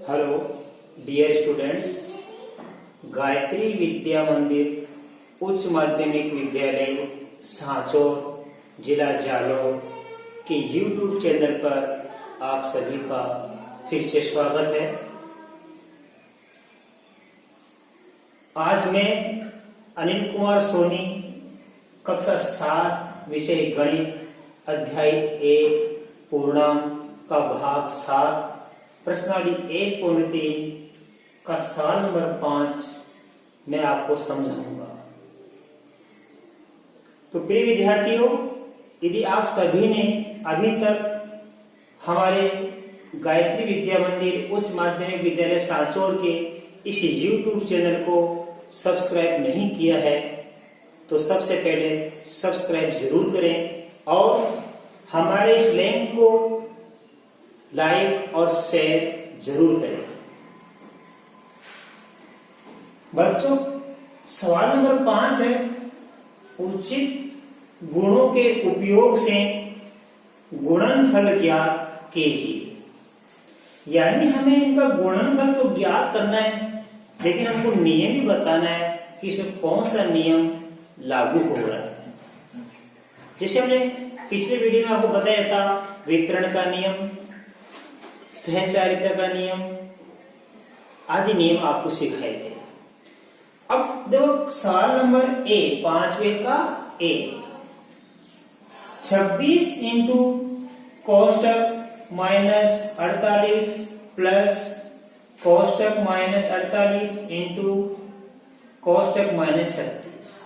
Hello dear students, Gayatri विद्या मंदिर उच्च माध्यमिक विद्यालय सांचौर जिला जालौर के YouTube चैनल पर आप सभी का फिर से स्वागत है। आज मैं अनिल कुमार सोनी कक्षा 7 विषय गणित अध्याय 1 पूर्णांक का भाग 7 प्रश्नावली 1.3 का सवाल नंबर 5 मैं आपको समझाऊंगा। तो प्रिय विद्यार्थियों, यदि आप सभी ने अभी तक हमारे गायत्री विद्या मंदिर उच्च माध्यमिक विद्यालय सांचौर के इस YouTube चैनल को सब्सक्राइब नहीं किया है तो सबसे पहले सब्सक्राइब जरूर करें और हमारे इस लिंक को लाइक और शेयर जरूर करें। बच्चों, सवाल नंबर 5 है, उचित गुणों के उपयोग से गुणनफल ज्ञात कीजिए। यानी हमें इनका गुणनफल तो ज्ञात करना है, लेकिन हमको नियम भी बताना है कि इसमें कौन सा नियम लागू हो रहा है। जैसे हमने पिछले वीडियो में आपको बताया था, वितरण का नियम, सहचारिता का नियम आदि नियम आपको सिखाए थे। अब देखो सवाल नंबर 5वें का 26 इंटू कोष्टक माइनस 48 प्लस कोष्टक माइनस 48 इंटू कोष्टक माइनस 36।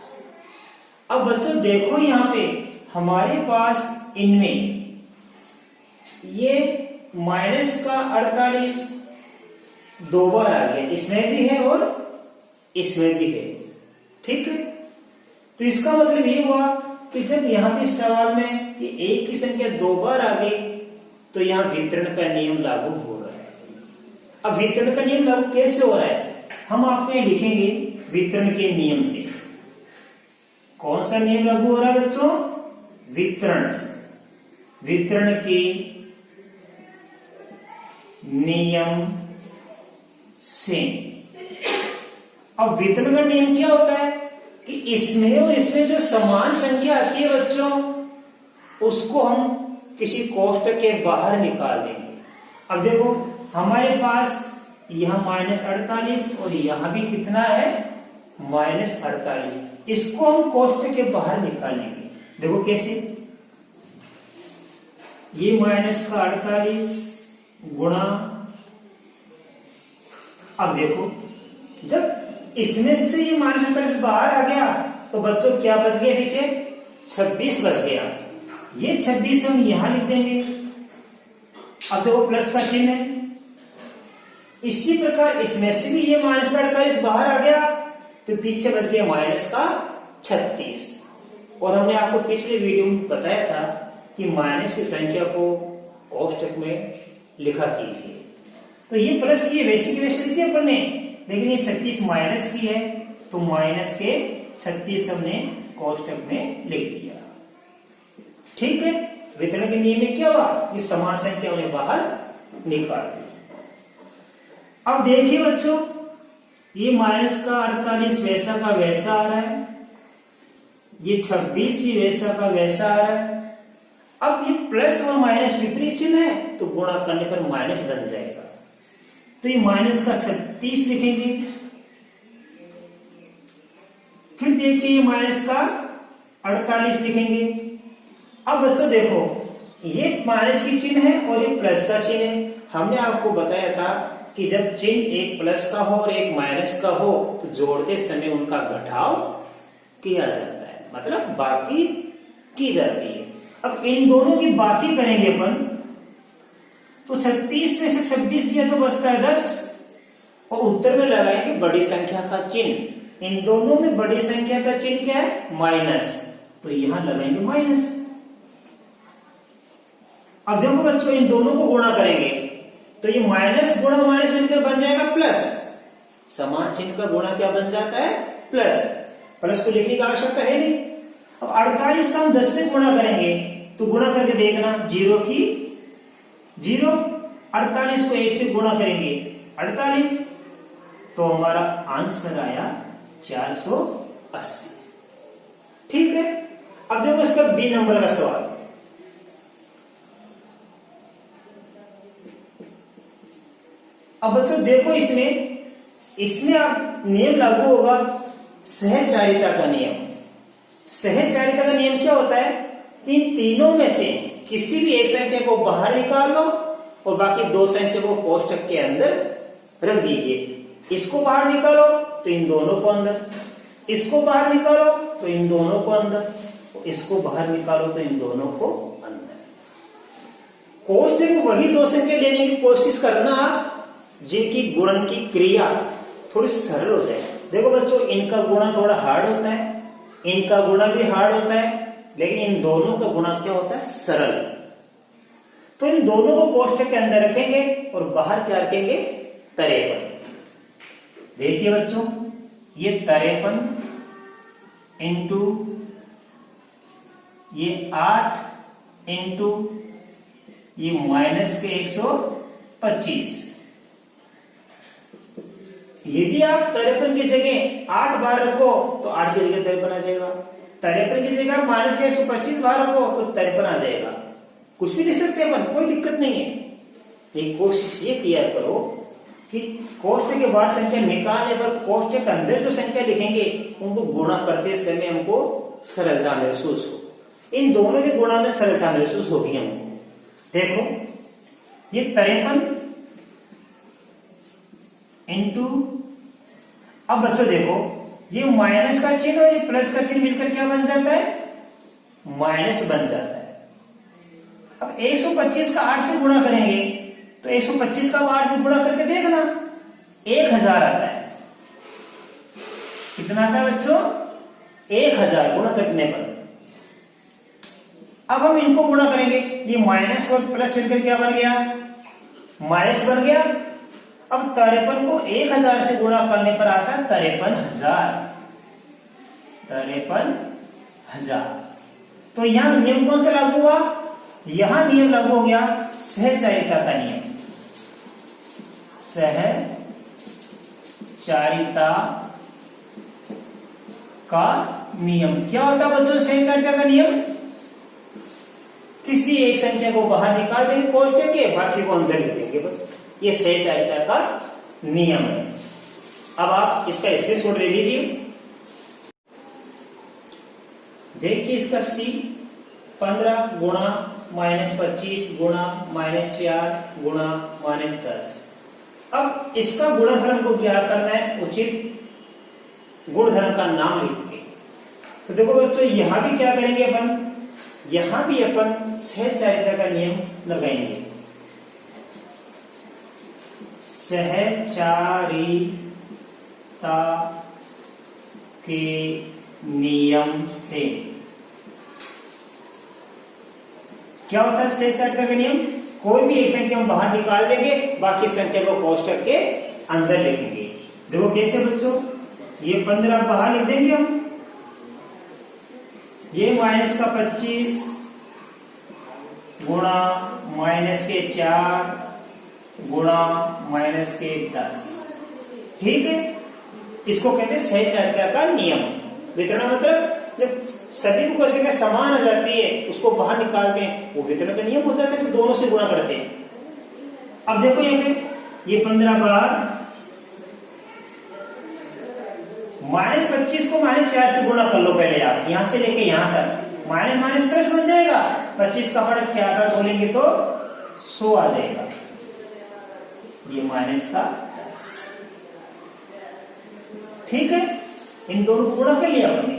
अब बच्चों देखो यहाँ पे हमारे पास इनमें ये माइनस का 48 दो बार आ गया, इसमें भी है और इसमें भी है। ठीक है, तो इसका मतलब ये हुआ कि जब यहां पे सवाल में ये एक की संख्या दो बार आ गई तो यहां वितरण का नियम लागू हो रहा है। अब वितरण का नियम लागू कैसे हो रहा है, हम आपको ये लिखेंगे वितरण के नियम से। कौन सा नियम लागू हो रहा है बच्चों? वितरण के नियम से। अब वितरण का नियम क्या होता है कि इसमें और इसमें जो समान संख्या आती है बच्चों, उसको हम किसी कोष्टक के बाहर निकाल देंगे। अब देखो हमारे पास यहां माइनस 48 और यहां भी कितना है माइनस 48, इसको हम कोष्टक के बाहर निकालेंगे। देखो कैसे, ये माइनस का 48 गुणा, अब देखो जब इसमें से ये माइनस 48 बाहर आ गया तो बच्चों क्या बच गया, पीछे 26 बच गया। ये 26 हम यहां लिख देंगे। अब देखो प्लस का चिन्ह है। इसी प्रकार इसमें से भी ये माइनस का 48 बाहर आ गया तो पीछे बच गया माइनस का 36। और हमने आपको पिछले वीडियो में बताया था कि माइनस की संख्या को कोष्टक में लिखा कीजिए। तो ये प्लस की है, वैसे की वैसे लिख दिया अपन ने, लेकिन ये 36 माइनस की है तो माइनस के 36 हमने कोष्टक में लिख दिया। ठीक है, वितरण के नियम में क्या हुआ कि समान संख्या उन्हें बाहर निकाल दी। अब देखिए बच्चों, ये माइनस का 48 वैसा का वैसा आ रहा है, ये 26 भी वैसा का वैसा आ रहा है। अब ये प्लस और माइनस विपरीत चिन्ह है तो गुणा करने पर माइनस बन जाएगा, तो ये माइनस का 36 लिखेंगे। फिर देखिए ये माइनस का 48 लिखेंगे। अब बच्चों देखो, ये माइनस की चिन्ह है और ये प्लस का चिन्ह है। हमने आपको बताया था कि जब चिन्ह एक प्लस का हो और एक माइनस का हो तो जोड़ते समय उनका घटाव किया जाता है, मतलब बाकी की जाती है। अब इन दोनों की बाकी करेंगे अपन, तो 36 में से 26 किया तो बचता है 10 और उत्तर में लगाएंगे बड़ी संख्या का चिन्ह। इन दोनों में बड़ी संख्या का चिन्ह क्या है, माइनस, तो यहां लगाएंगे माइनस। अब देखो बच्चों, इन दोनों को गुणा करेंगे तो ये माइनस गुणा माइनस मिलकर बन जाएगा प्लस। समान चिन्ह का गुणा क्या बन जाता है, प्लस। प्लस को लिखने की आवश्यकता है नहीं। अब 48 का हम 10 से गुणा करेंगे तो गुणा करके देखना, 0 की 0, 48 को 1 से गुणा करेंगे 48, तो हमारा आंसर आया 480। ठीक है, अब देखो इसका बी नंबर का सवाल। अब बच्चों देखो इसमें आप नियम लागू होगा सहचारिता का नियम। सहचारिता का नियम क्या होता है कि इन तीनों में से किसी भी एक संख्या को बाहर निकाल लो और बाकी दो संख्या को कोष्टक के अंदर रख दीजिए। इसको बाहर निकालो तो इन दोनों को अंदर, इसको बाहर निकालो तो इन दोनों को अंदर, इसको बाहर निकालो तो इन दोनों को अंदर। कोष्टक में वही दो संख्या लेने की कोशिश करना जिनकी गुणन की क्रिया थोड़ी सरल हो जाए। देखो बच्चों, इनका गुणा थोड़ा हार्ड होता है, इनका गुणा भी हार्ड होता है, लेकिन इन दोनों का गुणा क्या होता है, सरल। तो इन दोनों को कोष्टक के अंदर रखेंगे और बाहर क्या रखेंगे, 53। देखिए बच्चों, ये 53 इंटू ये 8 इंटू ये माइनस के 125। यदि आप 53 की जगह 8 बाहर रखो तो 8 की जगह 53 आ जाएगा। 53 की जगह माइनस के 125 बाहर रखो तो 53 आ जाएगा। कुछ भी लिख सकते हैं अपन, कोई दिक्कत नहीं है। लेकिन कोशिश ये किया करो कि कोष्टक के बाहर संख्या निकालने पर कोष्टक के अंदर जो संख्या लिखेंगे उनको गुणा करते समय हमको सरलता महसूस हो। इन दोनों के गुणा में सरलता महसूस होगी हमको। देखो, ये 53 इंटू, अब बच्चों देखो, ये माइनस का चिन्ह और ये प्लस का चिन्ह मिलकर क्या बन जाता है, माइनस बन जाता है। अब 125 का 8 से गुणा करेंगे तो 125 का 8 से गुणा करके देखना 1000 आता है। कितना आता है बच्चों, 1000 गुणा करने पर। अब हम इनको गुणा करेंगे, ये माइनस और प्लस मिलकर क्या बन गया, माइनस बन गया। अब 53 को 1000 से गुणा करने पर आता है 53,000। 53,000। तो यहां नियम कौन सा लागू हुआ, यहां नियम लागू हो गया सहचारिता का नियम। सहचारिता का नियम क्या होता है बच्चों, सहचारिता का नियम, किसी एक संख्या को बाहर निकाल देंगे कोष्टक के, बाकी को अंदर लिख देंगे, बस। ये सहचारिता का नियम है। अब आप इसका स्क्रीनशॉट ले लीजिए। देखिए इसका सी 15 गुणा -25 गुणा -4 गुणा -10। अब इसका गुणधर्म को क्या करना है, उचित गुणधर्म का नाम लिख के। तो देखो बच्चों, यहां भी क्या करेंगे अपन, यहां भी अपन सहचारिता का नियम लगाएंगे। सहचारिता के नियम से क्या होता है, सहचारिता का नियम, कोई भी एक संख्या हम बाहर निकाल देंगे, बाकी संख्या को कोष्टक के अंदर लिखेंगे। देखो कैसे बच्चों, ये 15 बाहर लिख देंगे हम, ये माइनस का 25 गुणा माइनस के 4 गुणा माइनस के 10। ठीक है, इसको कहते हैं सहचारिता का नियम। वितरण मतलब जब सभी को संख्या समान आ जाती है उसको बाहर निकालते हैं, वो वितरण का नियम हो जाता है, फिर दोनों से गुणा करते हैं। अब देखो यहाँ पे ये 15 बार -25 को -4 से गुणा कर लो पहले आप, यहां से लेके यहां तक माइनस माइनस प्लस बन जाएगा। 25 का बड़ा 4 बार बोलेंगे तो 100 आ जाएगा, ये माइनस का 10। ठीक है, इन दोनों को गुणा कर लिया हमने।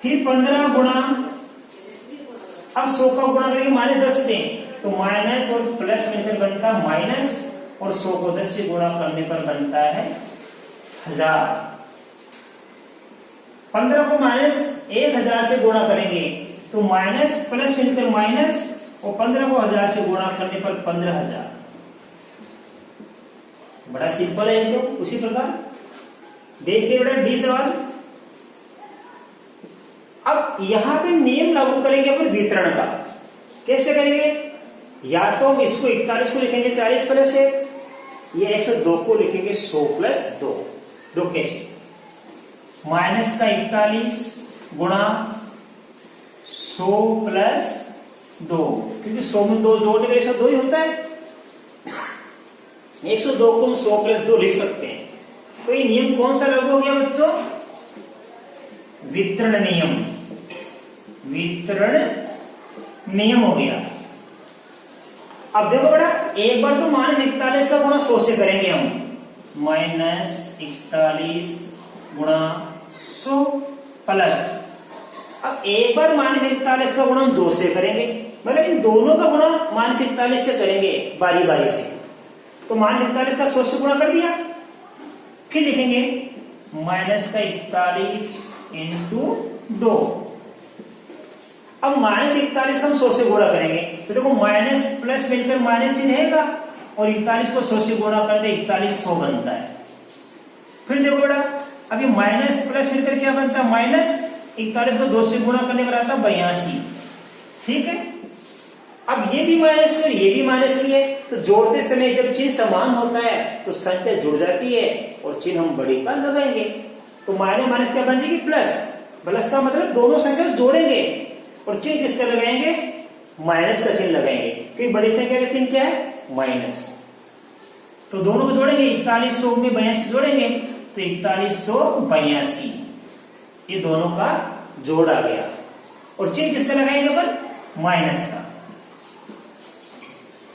फिर 15 गुणा, अब 100 का गुणा करेंगे -10 से, तो माइनस और प्लस मिलकर बनता है माइनस, और 100 को 10 से गुणा करने पर बनता है 1000। 15 को -1000 से गुणा करेंगे तो माइनस प्लस मिलकर माइनस, और 15 को 1000 से गुणा करने पर 15,000। बड़ा सिंपल है तो। उसी प्रकार देखिए बेटा डी सवाल। अब यहां पे नियम लागू करेंगे अपन वितरण का। कैसे करेंगे, या तो हम इसको 41 को लिखेंगे 40 प्लस 1, ये 102 को लिखेंगे 100 प्लस 2। दो कैसे, माइनस का 41 गुणा 100 प्लस 2, क्योंकि 100 में 2 जोड़ने में 102 ही होता है। 102 को हम 100 प्लस 2 लिख सकते हैं। तो ये नियम कौन सा लागू हो गया बच्चों? वितरण नियम। वितरण नियम हो गया। अब देखो बेटा, एक बार तो -41 का गुणा 100 से करेंगे हम, -41 गुणा 100 प्लस, अब एक बार -41 का गुणा हम 2 से करेंगे, मतलब इन दोनों का गुणा -41 से करेंगे बारी बारी से। तो -41 का 100 से गुणा कर दिया, फिर लिखेंगे -41 इंटू 2। अब -41 का हम 100 से गुणा करेंगे, तो देखो माइनस प्लस मिलकर माइनस ही रहेगा, और 41 को 100 से गुणा करते 4100 बनता है। फिर देखो बेटा, अभी माइनस प्लस मिलकर क्या बनता है? माइनस, 41 को 2 से गुणा करने पर आता 82। ठीक है, अब ये भी माइनस है और ये भी माइनस ही है, तो जोड़ते समय जब चिन्ह समान होता है तो संख्या जुड़ जाती है और चिन्ह हम बड़ी का लगाएंगे। तो माइनस माइनस क्या बन जाएगी? प्लस। प्लस का मतलब दोनों संख्या जोड़ेंगे और चिन्ह किसका लगाएंगे? माइनस का चिन्ह लगाएंगे, क्योंकि बड़ी संख्या का चिन्ह क्या है? माइनस। तो दोनों को जोड़ेंगे, 4100 में 82 जोड़ेंगे तो 4182, ये दोनों का जोड़ आ गया। और चिन्ह किसका लगाएंगे अपन? माइनस का।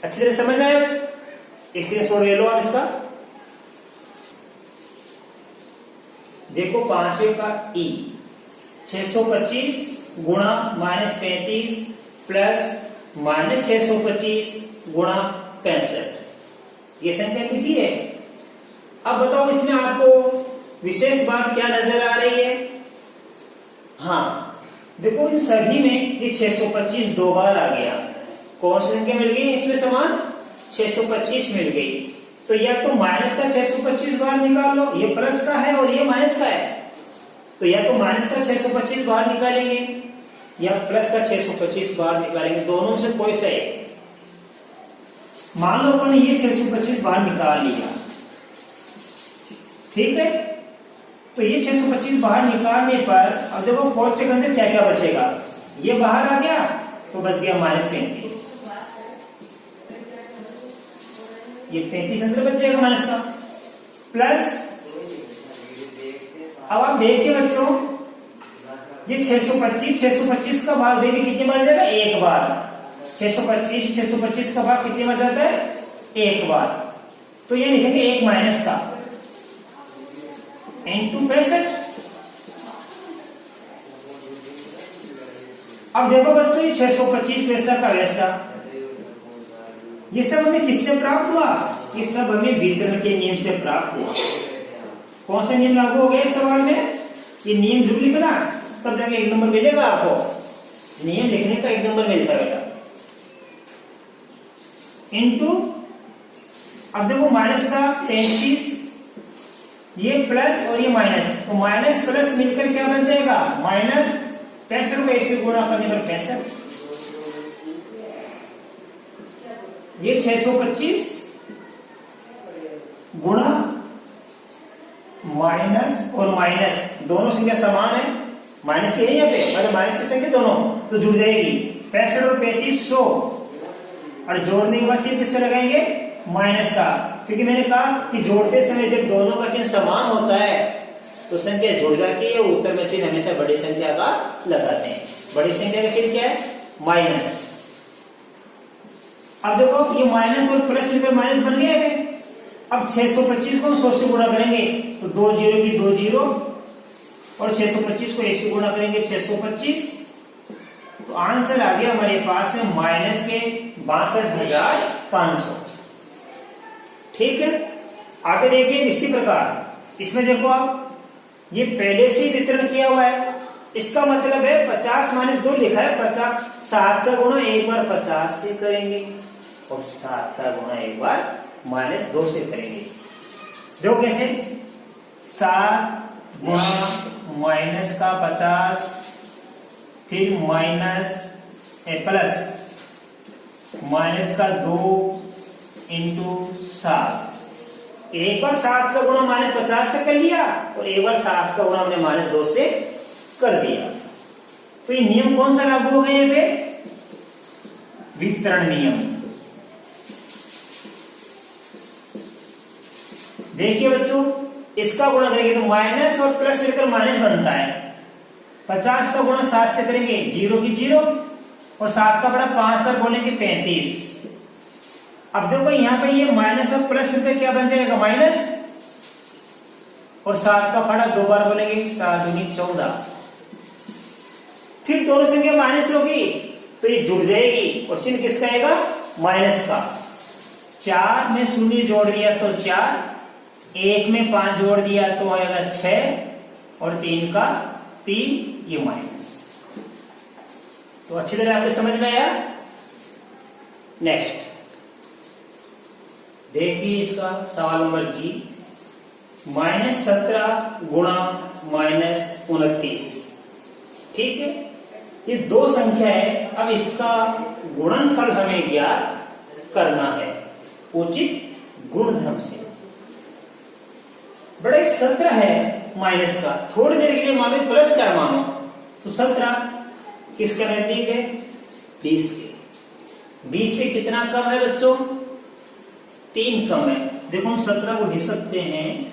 अच्छी तरह समझ में आया? स्क्रीनशॉट ले लो आप इसका। देखो 5वें का ई, 625 गुणा -35 प्लस -625 गुणा 65, ये संख्या लिखी है। अब बताओ इसमें आपको विशेष बात क्या नजर आ रही है? हाँ, देखो इन सभी में ये 625 दो बार आ गया। कौन सी संख्या मिल गई इसमें समान? 625 मिल गई। तो या तो माइनस का 625 बाहर निकाल लो, ये प्लस का है और ये माइनस का है, तो या तो माइनस का 625 बाहर निकालेंगे या प्लस का 625 बाहर निकालेंगे, दोनों में से कोई सा है। मान लो अपन ये 625 बाहर निकाल लिया, ठीक है, तो ये 625 बाहर निकालने पर अब देखो कोष्टक के अंदर क्या क्या बचेगा? ये बाहर आ गया तो बच गया -35, ये 35 अंदर बच जाएगा माइनस का, प्लस अब आप देखिए बच्चों, ये 625 का भाग देखिए कितने बार जाएगा? एक बार। 625 का भाग कितने बार जाता है? एक बार। तो ये लिखेंगे एक माइनस का इंटू 65। अब देखो बच्चों, ये 625 वैसा का वैसा, ये सब हमें किससे प्राप्त हुआ? ये सब हमें वितरण के नियम से प्राप्त हुआ। कौन सा नियम लागू हो गया इस सवाल में? ये नियम जरूर लिखना, तब जाके 1 नंबर मिलेगा आपको। नियम लिखने का 1 नंबर मिलता है बेटा। इंटू, अब देखो माइनस का 35, ये प्लस और ये माइनस, तो माइनस प्लस मिलकर क्या बन जाएगा? -65 को ऐसे गुणा करने पर 65, ये 625 गुणा माइनस और माइनस, दोनों संख्या समान है, माइनस की है यहाँ पे, मतलब माइनस की संख्या दोनों तो जुड़ जाएगी। 65 और 35 100, और जोड़ने के बाद चिन्ह किसका लगाएंगे? माइनस का, क्योंकि मैंने कहा कि जोड़ते समय जब दोनों का चिन्ह समान होता है तो संख्या जुड़ जाती है। उत्तर में चिन्ह हमेशा बड़ी संख्या का लगाते हैं। बड़ी संख्या का चिन्ह क्या है? माइनस। अब देखो ये माइनस और प्लस मिलकर माइनस बन गया है। अब 625 को हम 100 से गुणा करेंगे तो 2 जीरो की 2 जीरो, और 625 को 1 से गुणा करेंगे 625, तो आंसर आ गया हमारे पास में माइनस के 62,500। ठीक है, आगे देखिए इसी प्रकार इसमें देखो आप, ये पहले से ही वितरण किया हुआ है, इसका मतलब है 50 - 2 लिखा है 50, 7 का गुणा एक बार 50 से करेंगे और 7 का गुणा एक बार -2 से करेंगे। देखो कैसे, 7 गुणा माइनस का 50, फिर प्लस माइनस का 2 इंटू 7, एक बार 7 का गुणा -50 से कर लिया और एक बार 7 का गुणा हमने -2 से कर दिया। तो ये नियम कौन सा लागू हो गया यहाँ पे? वितरण नियम। देखिए बच्चों, इसका गुणा करेंगे तो माइनस और प्लस मिलकर माइनस बनता है। 50 का गुणा 7 से करेंगे 0 की 0 और 7 का बड़ा 5 बार बोलेंगे 35। अब देखो यहाँ पे ये माइनस और प्लस मिलकर क्या बन जाएगा? माइनस, और 7 का बड़ा 2 बार बोलेंगे 7 दूनी 14। फिर दोनों संख्या माइनस होगी तो ये जुड़ जाएगी और चिन्ह किसका आएगा? माइनस का। 4 में 0 जोड़ दिया तो 4, 1 में 5 जोड़ दिया तो आएगा 6 और 3 का 3, ये माइनस। तो अच्छी तरह आपके समझ में आया? नेक्स्ट देखिए इसका सवाल नंबर जी, -17 गुणा -29। ठीक है, ये दो संख्या है। अब इसका गुणनफल हमें ज्ञात करना है उचित गुणधर्म से। बड़ा 17 है माइनस का, थोड़ी देर के लिए मानो प्लस का मानो तो 17 किसका नजदीक है? 20 के। 20 से कितना कम है बच्चों? 3 कम है। देखो हम 17 को लिख सकते हैं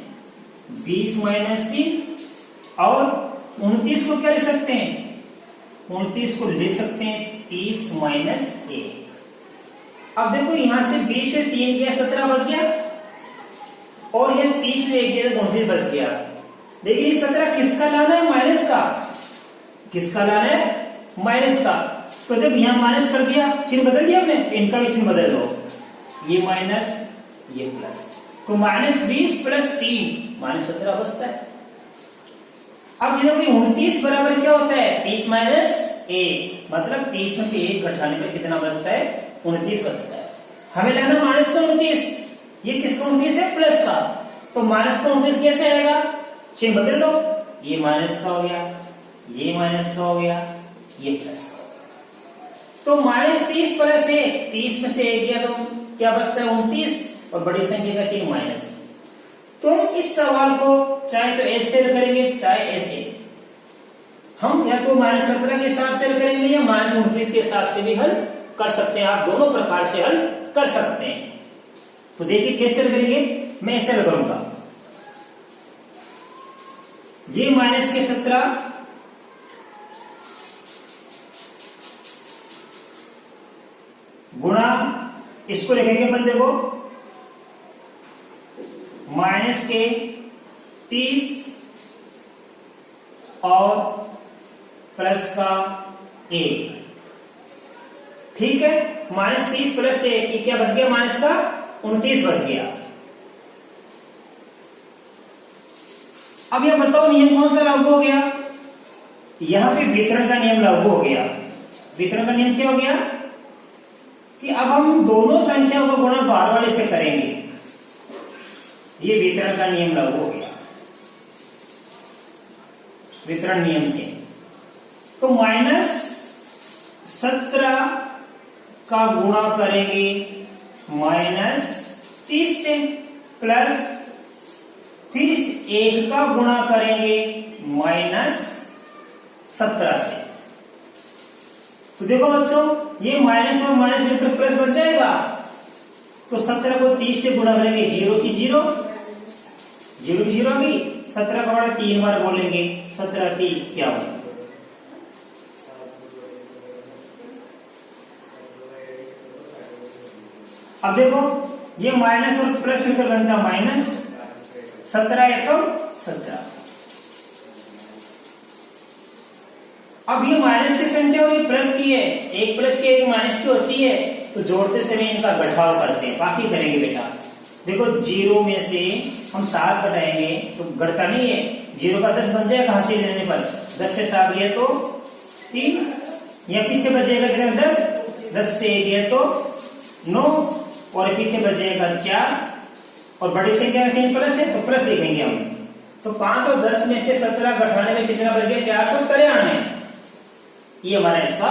20 - 3 और 29 को क्या लिख सकते हैं? 29 को लिख सकते हैं 30 - 1। अब देखो यहां से 20 में 3 गया 17 बच गया और यह 30 में 1 गया 29 बच गया। लेकिन ये 17 किसका लाना है? माइनस का। किसका लाना है? माइनस का। तो जब यहां माइनस कर दिया, चिन्ह बदल दिया हमने, इनका भी चिन्ह बदल दो, ये माइनस ये प्लस, तो -20 + 3 -17 बचता है। अब देखो 29 बराबर क्या होता है? 30 - 1, मतलब 30 में से 1 घटाने पर कितना बचता है? 29 बचता है। हमें लेना माइनस का 29, ये किसका 29 है? प्लस का। तो माइनस का 29 कैसे आएगा? चिन्ह बदल दो, ये माइनस का हो गया, ये माइनस का हो गया, ये प्लस का। तो -30 + 1, 30 में से 1 गया तो क्या बचता है? 29 और बड़ी संख्या का चिन्ह माइनस। तो हम इस सवाल को चाहे तो ऐसे हल करेंगे चाहे ऐसे। हम या तो -17 के हिसाब से हल करेंगे या -29 के हिसाब से भी हल कर सकते हैं। आप दोनों प्रकार से हल कर सकते हैं। तो देखिए कैसे हल करेंगे, मैं ऐसे हल करूंगा। ये माइनस के 17 गुणा, इसको लिखेंगे बंदे को माइनस के 30 और प्लस का 1। ठीक है, -30 + 1, ये क्या बच गया? माइनस का 29 बच गया। अब यह बताओ नियम कौन सा लागू हो गया? यहां पे वितरण का नियम लागू हो गया। वितरण का नियम क्या हो गया कि अब हम दोनों संख्याओं का गुणा बाहर वाले से करेंगे। ये वितरण का नियम लागू हो गया वितरण नियम से। तो -17 का गुणा करेंगे -30 से, प्लस फिर इस 1 का गुणा करेंगे -17 से। तो देखो बच्चों, ये माइनस और माइनस मिलकर प्लस बन जाएगा। तो 17 को 30 से गुणा करेंगे 0 की 0, 0 की 0 होगी। 17 का बड़ा 3 बार बोलेंगे 17 3 51। अब देखो ये माइनस और प्लस मिलकर बनता माइनस, 17 एकम 17। अब ये माइनस की संख्या और ये प्लस की है, एक प्लस की एक माइनस की होती है, तो जोड़ते समय इनका घटाव करते हैं। बाकी करेंगे बेटा, देखो 0 में से हम 7 घटाएंगे तो घटता नहीं है, 0 का 10 बन जाएगा हासिल लेने पर। 10 से 7 गया तो 3, या पीछे बच जाएगा कितना 10, 10 से 1 गया तो 9 और पीछे बच जाएगा 4 और बड़ी संख्या में प्लस है तो प्लस लिखेंगे हम। तो 510 में से 17 घटाने में कितना बच गया 493। ये हमारा इसका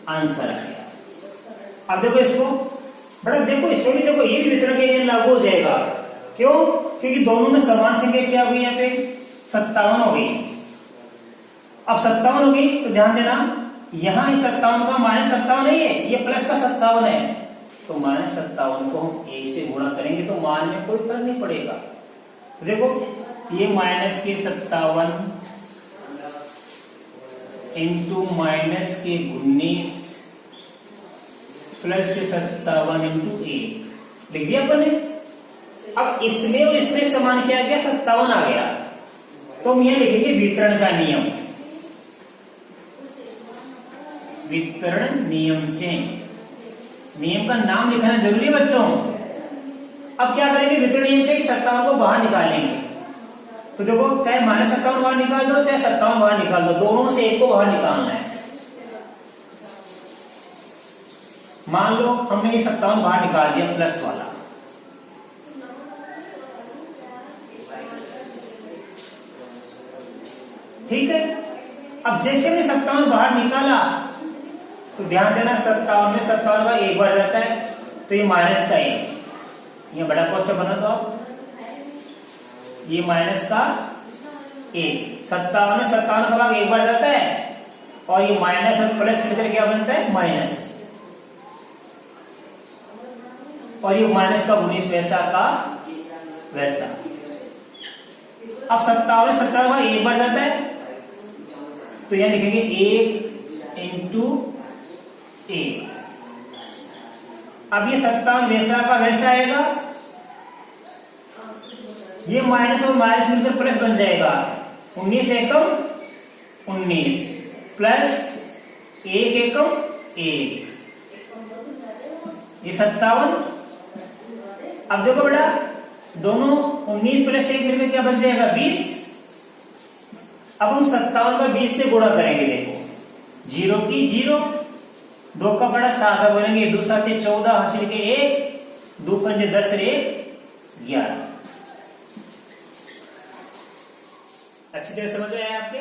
आंसर आ गया। अब देखो इसको बड़ा, देखो इसमें भी देखो ये भी वितरण के नियम लागू हो जाएगा। क्यों? क्योंकि दोनों में समान संख्या क्या हो गई यहाँ पे 57 हो गई। अब 57 हो गई तो ध्यान देना यहाँ इस 57 का -57 नहीं है, ये प्लस का 57 है, तो -57 को हम 1 से गुणा करेंगे तो मान में कोई फर्क नहीं पड़ेगा। तो देखो ये -57 इंटू -19 प्लस के 57 इंटू 1 लिख दिया अपन ने। अब इसमें और इसमें समान क्या आ गया 57 आ गया, तो हम यह लिखेंगे वितरण का नियम। वितरण नियम से नियम का नाम लिखाना जरूरी है बच्चों। अब क्या करेंगे वितरण नियम से 57 को बाहर निकालेंगे। तो देखो चाहे -57 बाहर निकाल दो चाहे 57 बाहर निकाल दो, दोनों से एक को बाहर निकालना है। मान लो हमने ये 57 बाहर निकाल दिया प्लस वाला, ठीक है। अब जैसे हमने 57 बाहर निकाला तो ध्यान देना 57 में 57 का 1 बार जाता है, तो ये माइनस का 1, ये बड़ा कोष्ठक बना दो आप, ये माइनस का 1, 57 में 57 का भाग 1 बार जाता है, और ये माइनस और प्लस मिलकर क्या बनता है माइनस, और ये माइनस का 19 वैसा का वैसा। अब 57 में 57 का 1 बार जाता है, तो यहां लिखेंगे 1 इंटू 1। अब ये 57 वैसा का वैसा आएगा, ये माइनस और माइनस मिलकर प्लस बन जाएगा, 19 एकम 19 प्लस 1 एकम 1, ये 57। अब देखो बेटा दोनों 19 प्लस 1 मिलकर क्या बन जाएगा 20। अब हम 57 का 20 से गुणा करेंगे, देखो 0 की 0, 2 का बड़ा 7 बोलेंगे, 2 7 14 हासिल के 1, 2 पंजे 10 रे 11। अच्छी तरह समझ आया आपके?